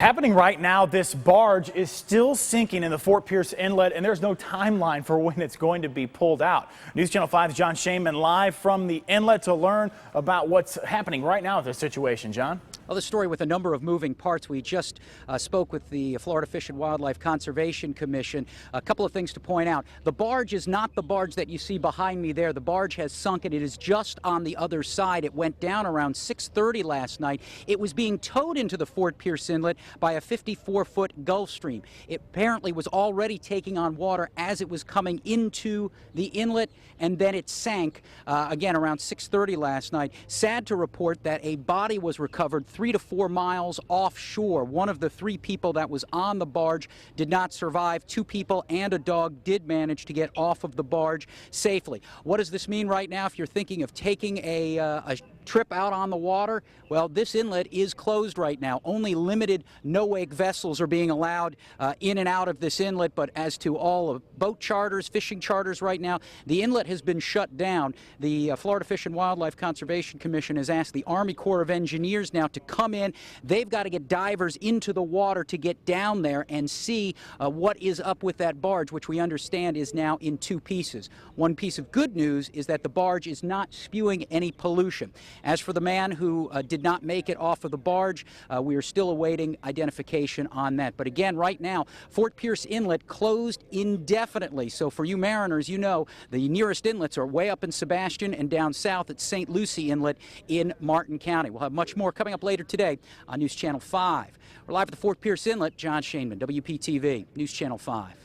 Happening right now, this barge is still sinking in the Fort Pierce Inlet, and there's no timeline for when it's going to be pulled out. News Channel 5's John Shaman live from the inlet to learn about what's happening right now with this situation. John? Well, this story with a number of moving parts. We just spoke with the Florida Fish and Wildlife Conservation Commission. A couple of things to point out. The barge is not the barge that you see behind me there. The barge has sunk, and it is just on the other side. It went down around 6:30 last night. It was being towed into the Fort Pierce Inlet by a 54-foot Gulf Stream. It apparently was already taking on water as it was coming into the inlet, and then it sank again around 6:30 last night. Sad to report that a body was recovered 3 to 4 miles offshore. One of the 3 people that was on the barge did not survive. 2 people and a dog did manage to get off of the barge safely. What does this mean right now if you're thinking of taking a trip out on the water? Well, this inlet is closed right now. Only limited no-wake vessels are being allowed in and out of this inlet, but as to all of boat charters, fishing charters right now, the inlet has been shut down. The Florida Fish and Wildlife Conservation Commission has asked the Army Corps of Engineers now to come in. They've got to get divers into the water to get down there and see what is up with that barge, which we understand is now in 2 pieces. One piece of good news is that the barge is not spewing any pollution. As for the man who did not make it off of the barge, we are still awaiting identification on that. But again, right now, Fort Pierce Inlet closed indefinitely. So for you mariners, you know the nearest inlets are way up in Sebastian and down south at St. Lucie Inlet in Martin County. We'll have much more coming up later today on News Channel 5. We're live at the Fort Pierce Inlet. John Shaman, WPTV News Channel 5.